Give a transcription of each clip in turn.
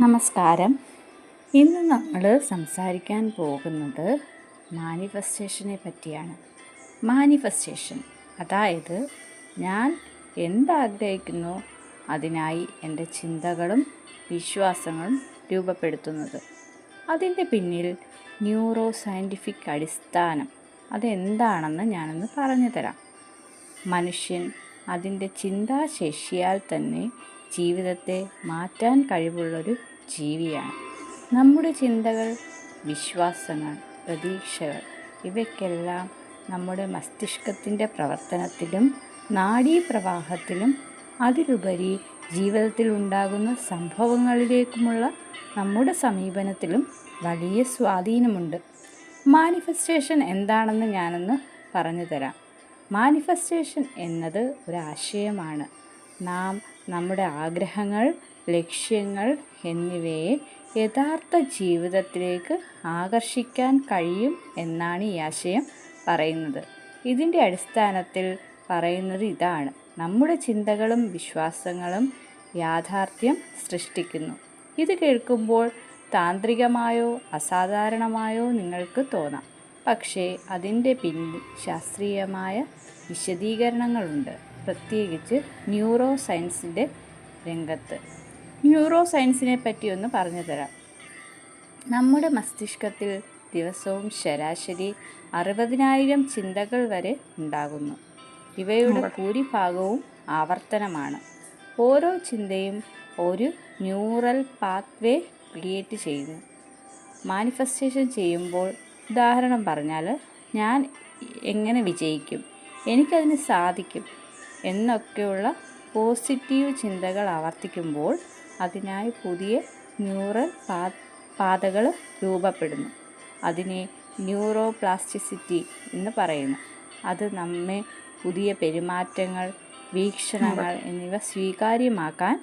നമസ്കാരം. ഇന്ന് നമ്മൾ സംസാരിക്കാൻ പോകുന്നത് മാനിഫെസ്റ്റേഷനെ പറ്റിയാണ്. മാനിഫെസ്റ്റേഷൻ അതായത് ഞാൻ എന്താഗ്രഹിക്കുന്നു അതിനായി എൻ്റെ ചിന്തകളും വിശ്വാസങ്ങളും രൂപപ്പെടുത്തുന്നത്. അതിൻ്റെ പിന്നിൽ ന്യൂറോ സയൻറ്റിഫിക് അടിസ്ഥാനം അതെന്താണെന്ന് ഞാനൊന്ന് പറഞ്ഞു തരാം. മനുഷ്യൻ അതിൻ്റെ ചിന്താശേഷിയാൽ തന്നെ ജീവിതത്തെ മാറ്റാൻ കഴിവുള്ളൊരു ജീവിയാണ്. നമ്മുടെ ചിന്തകൾ, വിശ്വാസങ്ങൾ, പ്രതീക്ഷകൾ ഇവയ്ക്കെല്ലാം നമ്മുടെ മസ്തിഷ്കത്തിൻ്റെ പ്രവർത്തനത്തിലും നാഡീപ്രവാഹത്തിലും അതിലുപരി ജീവിതത്തിൽ ഉണ്ടാകുന്ന സംഭവങ്ങളിലേക്കുമുള്ള നമ്മുടെ സമീപനത്തിലും വലിയ സ്വാധീനമുണ്ട്. മാനിഫെസ്റ്റേഷൻ എന്താണെന്ന് ഞാനൊന്ന് പറഞ്ഞു തരാം. മാനിഫെസ്റ്റേഷൻ എന്നത് ഒരാശയമാണ്. നാം നമ്മുടെ ആഗ്രഹങ്ങൾ, ലക്ഷ്യങ്ങൾ എന്നിവയെ യഥാർത്ഥ ജീവിതത്തിലേക്ക് ആകർഷിക്കാൻ കഴിയും എന്നാണ് ഈ ആശയം പറയുന്നത്. ഇതിൻ്റെ അടിസ്ഥാനത്തിൽ പറയുന്നത് ഇതാണ്: നമ്മുടെ ചിന്തകളും വിശ്വാസങ്ങളും യാഥാർത്ഥ്യം സൃഷ്ടിക്കുന്നു. ഇത് കേൾക്കുമ്പോൾ താന്ത്രികമായോ അസാധാരണമായോ നിങ്ങൾക്ക് തോന്നാം. പക്ഷേ അതിൻ്റെ പിന്നിൽ ശാസ്ത്രീയമായ വിശദീകരണങ്ങളുണ്ട്, പ്രത്യേകിച്ച് ന്യൂറോ സയൻസിൻ്റെ രംഗത്ത്. ന്യൂറോ സയൻസിനെ പറ്റി ഒന്ന് പറഞ്ഞു തരാം. നമ്മുടെ മസ്തിഷ്കത്തിൽ ദിവസവും ശരാശരി 60,000 ചിന്തകൾ വരെ ഉണ്ടാകുന്നു. ഇവയുടെ ഭൂരിഭാഗവും ആവർത്തനമാണ്. ഓരോ ചിന്തയും ഒരു ന്യൂറൽ പാത്വേ ക്രിയേറ്റ് ചെയ്യുന്നു. മാനിഫെസ്റ്റേഷൻ ചെയ്യുമ്പോൾ, ഉദാഹരണം പറഞ്ഞാൽ, ഞാൻ എങ്ങനെ വിജയിക്കും, എനിക്കതിന് സാധിക്കും എന്നൊക്കെയുള്ള പോസിറ്റീവ് ചിന്തകൾ ആവർത്തിക്കുമ്പോൾ അതിനായി പുതിയ ന്യൂറൽ പാതകൾ രൂപപ്പെടുന്നു. അതിനെ ന്യൂറോ പ്ലാസ്റ്റിസിറ്റി എന്ന് പറയുന്നു. അത് നമ്മെ പുതിയ പെരുമാറ്റങ്ങൾ, വീക്ഷണങ്ങൾ എന്നിവ സ്വീകാര്യമാക്കാൻ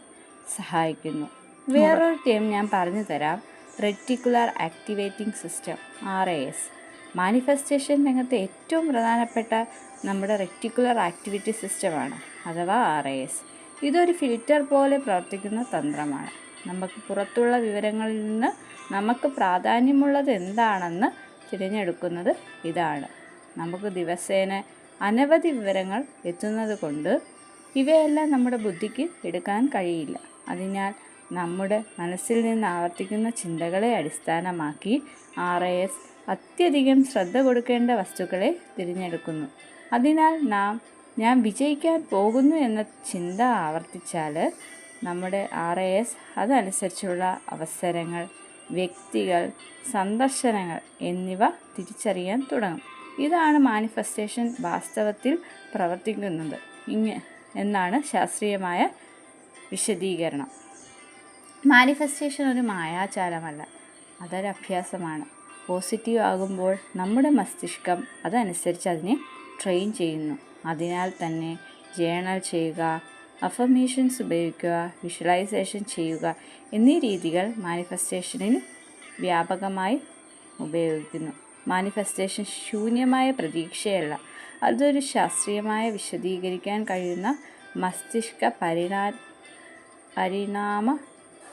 സഹായിക്കുന്നു. വേറൊരു ടേം ഞാൻ പറഞ്ഞു തരാം: reticular activating system, RAS. Manifestation രംഗത്തെ ഏറ്റവും പ്രധാനപ്പെട്ട നമ്മുടെ റെറ്റിക്കുലർ ആക്ടിവിറ്റി സിസ്റ്റമാണ്, അഥവാ RAS. ഇതൊരു ഫിൽറ്റർ പോലെ പ്രവർത്തിക്കുന്ന തന്ത്രമാണ്. നമുക്ക് പുറത്തുള്ള വിവരങ്ങളിൽ നിന്ന് നമുക്ക് പ്രാധാന്യമുള്ളത് എന്താണെന്ന് തിരഞ്ഞെടുക്കുന്നത് ഇതാണ്. നമുക്ക് ദിവസേന അനവധി വിവരങ്ങൾ എത്തുന്നത് കൊണ്ട് ഇവയെല്ലാം നമ്മുടെ ബുദ്ധിക്ക് എടുക്കാൻ കഴിയില്ല. അതിനാൽ നമ്മുടെ മനസ്സിൽ നിന്ന് ആവർത്തിക്കുന്ന ചിന്തകളെ അടിസ്ഥാനമാക്കി RAS അത്യധികം ശ്രദ്ധ കൊടുക്കേണ്ട വസ്തുക്കളെ തിരഞ്ഞെടുക്കുന്നു. അതിനാൽ ഞാൻ വിജയിക്കാൻ പോകുന്നു എന്ന ചിന്ത ആവർത്തിച്ചാൽ നമ്മുടെ RAS അതനുസരിച്ചുള്ള അവസരങ്ങൾ, വ്യക്തികൾ, സന്ദർശനങ്ങൾ എന്നിവ തിരിച്ചറിയാൻ തുടങ്ങും. ഇതാണ് മാനിഫെസ്റ്റേഷൻ വാസ്തവത്തിൽ പ്രവർത്തിക്കുന്നത് എന്നാണ് ശാസ്ത്രീയമായ വിശദീകരണം. മാനിഫെസ്റ്റേഷൻ ഒരു മായാജാലമല്ല, അതൊരു അഭ്യാസമാണ്. പോസിറ്റീവ് ആകുമ്പോൾ നമ്മുടെ മസ്തിഷ്കം അതനുസരിച്ച് അതിനെ ട്രെയിൻ ചെയ്യുന്നു. അതിനാൽ തന്നെ ജേണൽ ചെയ്യുക, അഫർമേഷൻസ് ഉപയോഗിക്കുക, വിഷ്വലൈസേഷൻ ചെയ്യുക എന്നീ രീതികൾ മാനിഫെസ്റ്റേഷനിൽ വ്യാപകമായി ഉപയോഗിക്കുന്നു. മാനിഫെസ്റ്റേഷൻ ശൂന്യമായ പ്രതീക്ഷയല്ല, അതൊരു ശാസ്ത്രീയമായി വിശദീകരിക്കാൻ കഴിയുന്ന മസ്തിഷ്ക പരിണാമ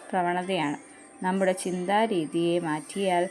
പ്രവണതയാണ്. നമ്മുടെ ചിന്താരീതിയെ മാറ്റിയാൽ